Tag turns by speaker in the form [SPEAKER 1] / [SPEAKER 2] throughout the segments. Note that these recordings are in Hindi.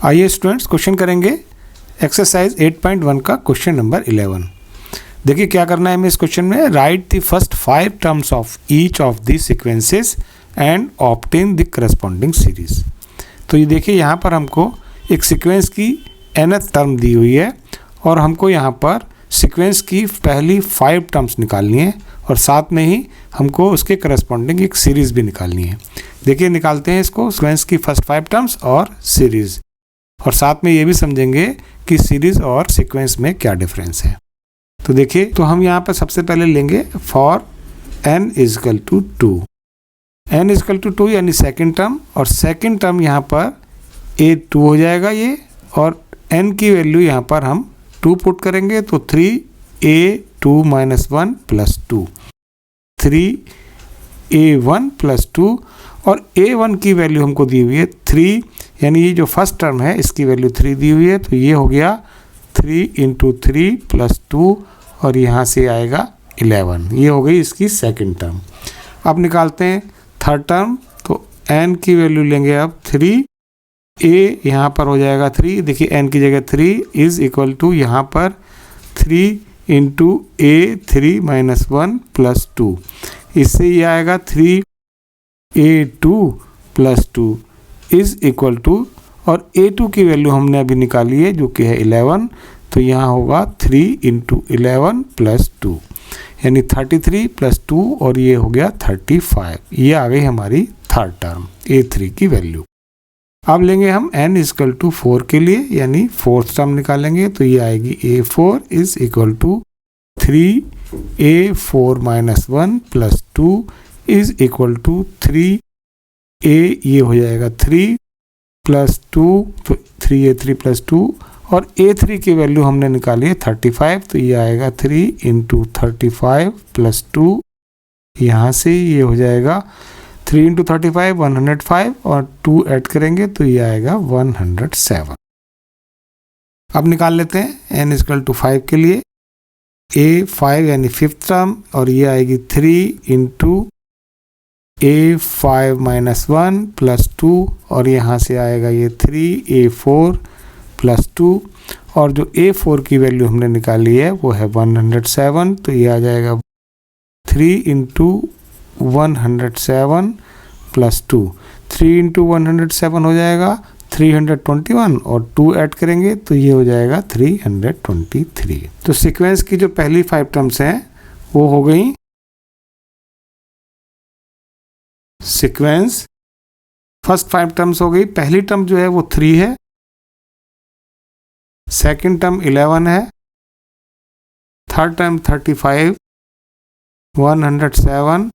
[SPEAKER 1] आइए स्टूडेंट्स क्वेश्चन करेंगे एक्सरसाइज 8.1 का क्वेश्चन नंबर 11। देखिए क्या करना है हमें इस क्वेश्चन में, right the first 5 terms of each of the sequences and obtain the corresponding series. तो ये देखिए यहाँ पर हमको एक सीक्वेंस की nth टर्म दी हुई है और हमको यहाँ पर सीक्वेंस की पहली 5 टर्म्स निकालनी है और साथ में ही हमको उसके करस्पॉन्डिंग एक सीरीज़ भी निकालनी है। देखिए निकालते हैं इसको, सीक्वेंस की फर्स्ट 5 टर्म्स और सीरीज़, और साथ में ये भी समझेंगे कि सीरीज़ और सीक्वेंस में क्या डिफरेंस है। तो देखिए, तो हम यहाँ पर सबसे पहले लेंगे for n equal to 2, n equal to 2 यानी सेकेंड टर्म, और सेकेंड टर्म यहाँ पर a2 हो जाएगा ये, और n की वैल्यू यहाँ पर हम 2 पुट करेंगे तो 3a2 minus 1 plus 2, 3a1 plus 2, और a1 की वैल्यू हमको दी हुई है 3, यानी ये जो फर्स्ट टर्म है इसकी वैल्यू 3 दी हुई है, तो ये हो गया 3 इंटू 3 प्लस 2, और यहाँ से आएगा 11। ये हो गई इसकी सेकंड टर्म। अब निकालते हैं थर्ड टर्म, तो n की वैल्यू लेंगे अब 3, a यहाँ पर हो जाएगा 3, देखिए n की जगह 3 इज इक्वल टू यहाँ पर 3 इंटू a3 माइनस 1 प्लस 2, इससे ये आएगा 3a2 plus 2 is equal to, और a2 की वैल्यू हमने अभी निकाली है जो कि है 11, तो यहाँ होगा 3 इंटू 11 प्लस 2, यानी 33 प्लस 2, और ये हो गया 35। ये आ गई हमारी थर्ड टर्म a3 की वैल्यू। अब लेंगे हम n इजकल टू 4 के लिए, यानी फोर्थ टर्म निकालेंगे, तो ये आएगी a4 is equal to 3a4 minus 1 plus 2 is equal to 3a, ये हो जाएगा 3 प्लस 2, तो 3a3 प्लस 2, और a3 की वैल्यू हमने निकाली है 35, तो ये आएगा 3 इंटू 35 प्लस 2, यहाँ से ये हो जाएगा 3 इंटू 35 105, और 2 ऐड करेंगे तो ये आएगा 107। अब निकाल लेते हैं n इजकल टू 5 के लिए, a5 यानी फिफ्थ टर्म, और ये आएगी 3 इंटू a5 माइनस 1 प्लस 2, और यहाँ से आएगा ये 3a4 प्लस 2, और जो a4 की वैल्यू हमने निकाली है वो है 107, तो ये आ जाएगा 3 इंटू 107 प्लस 2, 3 इंटू 107 हो जाएगा 321, और 2 ऐड करेंगे तो ये हो जाएगा 323। तो सीक्वेंस की जो पहली 5 टर्म्स हैं वो हो गई सीक्वेंस, फर्स्ट 5 टर्म्स हो गई। पहली टर्म जो है वो 3 है, सेकंड टर्म 11 है, third term 35, 107,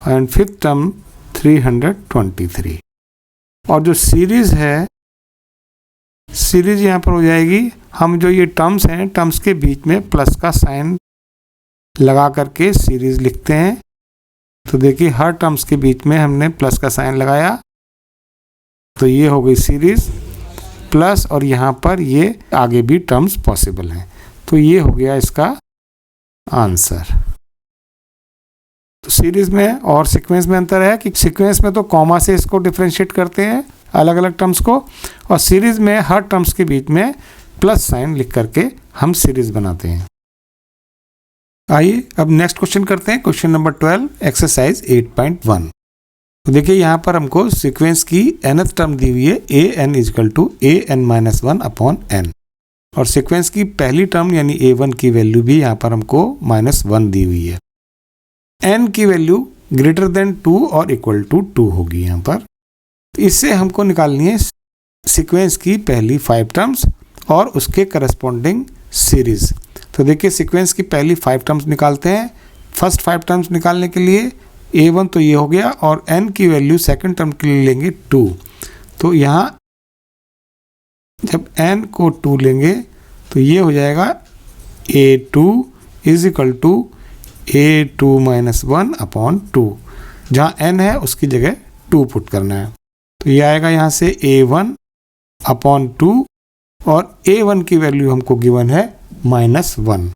[SPEAKER 1] and fifth term 323। और जो सीरीज है, सीरीज यहाँ पर हो जाएगी, हम जो ये टर्म्स हैं टर्म्स के बीच में प्लस का साइन लगा करके सीरीज लिखते हैं। तो देखिए हर टर्म्स के बीच में हमने प्लस का साइन लगाया, तो ये हो गई सीरीज प्लस, और यहाँ पर ये आगे भी टर्म्स पॉसिबल हैं, तो ये हो गया इसका आंसर। तो सीरीज में और सीक्वेंस में अंतर है कि सीक्वेंस में तो कॉमा से इसको डिफरेंशिएट करते हैं अलग अलग टर्म्स को, और सीरीज में हर टर्म्स के बीच में प्लस साइन लिख करके हम सीरीज बनाते हैं। आइए अब नेक्स्ट क्वेश्चन करते हैं, क्वेश्चन नंबर 12 एक्सरसाइज 8.1। तो देखिए यहाँ पर हमको सीक्वेंस की nth टर्म दी हुई है an equal to an minus 1 upon n, और सीक्वेंस की पहली टर्म यानी a1 की वैल्यू भी यहाँ पर हमको -1 दी हुई है। n की वैल्यू ग्रेटर देन 2 और इक्वल टू 2 होगी यहाँ पर। तो इससे हमको निकालनी है सीक्वेंस की पहली 5 टर्म्स और उसके करस्पॉन्डिंग सीरीज। तो देखिए सीक्वेंस की पहली 5 टर्म्स निकालते हैं। फर्स्ट 5 टर्म्स निकालने के लिए a1 तो ये हो गया, और n की वैल्यू सेकंड टर्म के लिए लेंगे 2, तो यहाँ जब n को 2 लेंगे तो ये हो जाएगा a2 is equal to a2 minus 1 upon 2, जहाँ n है उसकी जगह 2 पुट करना है, तो ये आएगा यहाँ से a1 अपॉन 2, और a1 की वैल्यू हमको गिवन है -1,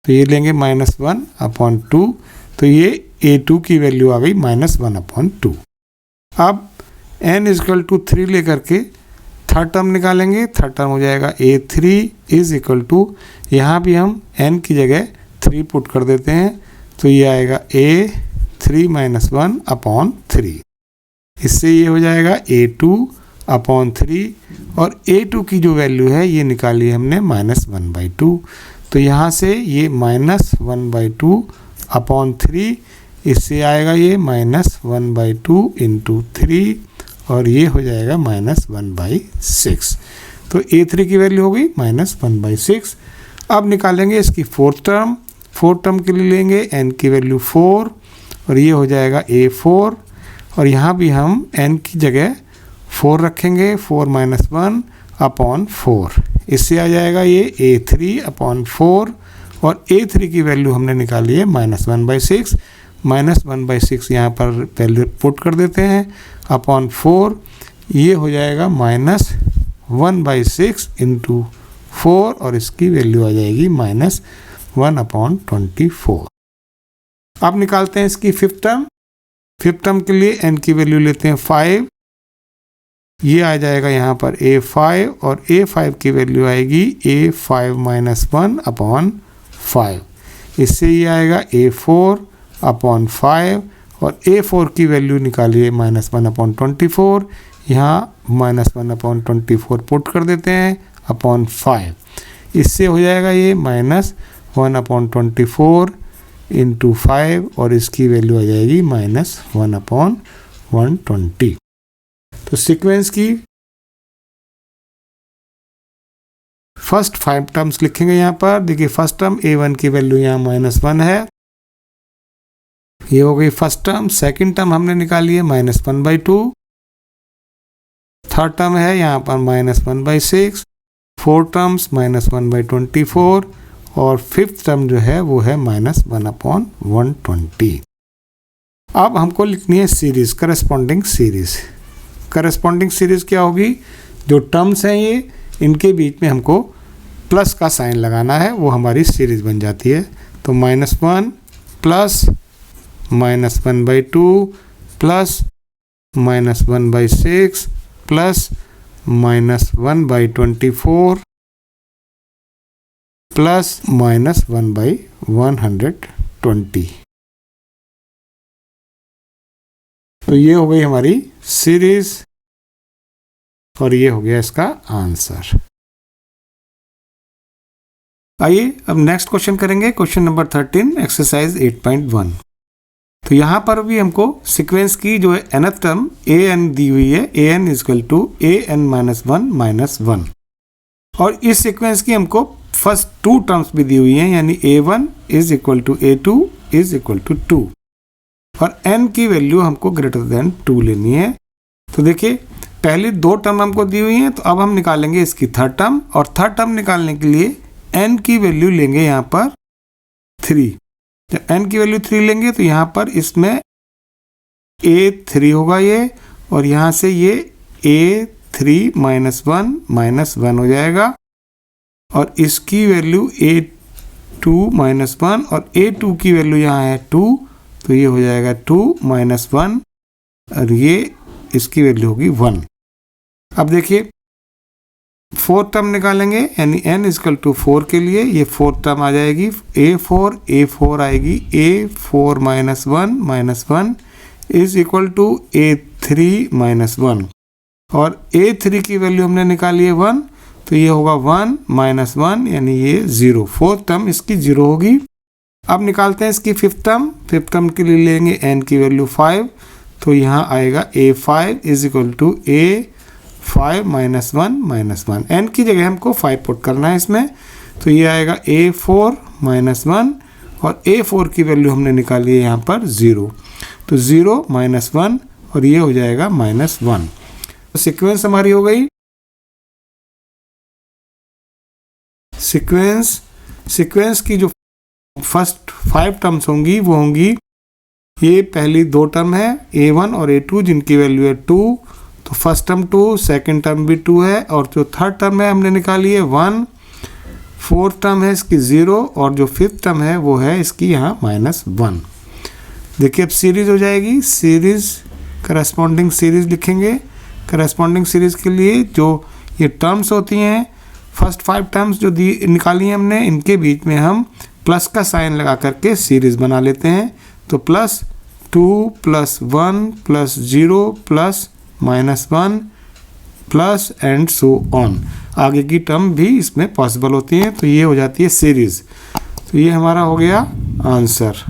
[SPEAKER 1] तो ये लेंगे -1 अपॉन 2, तो ये a2 की वैल्यू आ गई -1 अपॉन 2। अब n इजकल टू 3 लेकर के थर्ड टर्म निकालेंगे, थर्ड टर्म हो जाएगा A3 इज इक्वल टू, यहाँ भी हम n की जगह 3 पुट कर देते हैं, तो ये आएगा A3 माइनस 1 अपॉन 3। इससे ये हो जाएगा A2 अपॉन 3, और A2 की जो वैल्यू है ये निकाली हमने -1/2, तो यहाँ से ये -1/2 अपॉन 3, इससे आएगा ये -1/2 इंटू 3, और ये हो जाएगा -1/6। तो A3 की वैल्यू हो गई -1/6। अब निकालेंगे इसकी फोर्थ टर्म के लिए लेंगे n की वैल्यू 4, और ये हो जाएगा A4, और यहाँ भी हम n की जगह 4 रखेंगे, 4 माइनस 1 अपॉन 4, इससे आ जाएगा ये A3 अपॉन 4, और A3 की वैल्यू हमने निकाली है -1/6, -1/6 यहाँ पर वैल्यू पुट कर देते हैं अपॉन 4, ये हो जाएगा -1/6 इंटू 4, और इसकी वैल्यू आ जाएगी -1/24। अब निकालते हैं इसकी फिफ्थ टर्म के लिए n की वैल्यू लेते हैं 5, ये आ जाएगा यहाँ पर A5, और A5 की वैल्यू आएगी A5 माइनस 1 अपॉन 5, इससे ये आएगा A4 अपॉन 5, और A4 की वैल्यू निकालिए -1/24, यहाँ -1/24 पुट कर देते हैं अपॉन 5, इससे हो जाएगा ये -1/24 इंटू 5, और इसकी वैल्यू आ जाएगी -1/120। तो सीक्वेंस की फर्स्ट 5 टर्म्स लिखेंगे यहाँ पर। देखिए फर्स्ट टर्म A1 की वैल्यू यहाँ -1 है, ये हो गई फर्स्ट टर्म। सेकंड टर्म हमने निकाली है -1/2, थर्ड टर्म है यहाँ पर -1/6, फोर्थ टर्म्स -1/24, और फिफ्थ टर्म जो है वो है -1/120। अब हमको लिखनी है सीरीज, करस्पॉन्डिंग सीरीज क्या होगी, जो टर्म्स हैं ये इनके बीच में हमको प्लस का साइन लगाना है, वो हमारी सीरीज बन जाती है। तो -1 प्लस -1/2 प्लस -1/6 प्लस -1/24 प्लस -1/120। तो ये हो गई हमारी सीरीज, और ये हो गया इसका आंसर। आइए अब नेक्स्ट क्वेश्चन करेंगे, क्वेश्चन नंबर 13 एक्सरसाइज 8.1। तो यहाँ पर भी हमको सीक्वेंस की जो है nth टर्म an दी हुई है, an इक्वल टू an-1 और इस सीक्वेंस की हमको फर्स्ट 2 टर्म्स भी दी हुई हैं, यानी a1 is equal to a2 is equal to 2, और n की वैल्यू हमको ग्रेटर देन 2 लेनी है। तो देखिए पहली 2 टर्म हमको दी हुई हैं, तो अब हम निकालेंगे इसकी थर्ड टर्म, और थर्ड टर्म निकालने के लिए n की वैल्यू लेंगे यहाँ पर 3। जब n की वैल्यू 3 लेंगे तो यहाँ पर इसमें a3 होगा ये, और यहाँ से ये a3 माइनस 1 हो जाएगा, और इसकी वैल्यू a2 माइनस 1, और a2 की वैल्यू यहाँ है 2, तो ये हो जाएगा 2 माइनस 1, और ये इसकी वैल्यू होगी 1। अब देखिए फोर्थ टर्म निकालेंगे, यानी n इक्वल टू 4 के लिए ये फोर्थ टर्म आ जाएगी a4 आएगी a4 minus 1 is equal to a3 minus 1, और a3 की वैल्यू हमने निकाली है 1, तो ये होगा 1 माइनस 1 यानी ये 0, फोर्थ टर्म इसकी 0 होगी। अब निकालते हैं इसकी फिफ्थ टर्म के लिए लेंगे n की वैल्यू 5, तो यहाँ आएगा a5 is equal to a5 minus 1 n की जगह हमको 5 पुट करना है इसमें, तो ये आएगा a4 माइनस 1, और a4 की वैल्यू हमने निकाली है यहाँ पर 0, तो 0 माइनस 1, और ये हो जाएगा -1। तो सीक्वेंस हमारी हो गई। सीक्वेंस की जो फर्स्ट 5 टर्म्स होंगी वो होंगी, ये पहली 2 टर्म है a1 और a2 जिनकी वैल्यू है 2, तो फर्स्ट टर्म 2, सेकंड टर्म भी 2 है, और जो थर्ड टर्म है हमने निकाली है 1, फोर्थ टर्म है इसकी 0, और जो फिफ्थ टर्म है वो है इसकी यहाँ -1। देखिए अब सीरीज हो जाएगी, करस्पॉन्डिंग सीरीज लिखेंगे। करस्पॉन्डिंग सीरीज के लिए जो ये टर्म्स होती हैं, फर्स्ट 5 टर्म्स जो निकाली हैं हमने, इनके बीच में हम प्लस का साइन लगा करके सीरीज़ बना लेते हैं। तो +2 +1 +0 plus -1 plus and so on, आगे की टर्म भी इसमें पॉसिबल होती हैं। तो ये हो जाती है सीरीज़। तो ये हमारा हो गया आंसर।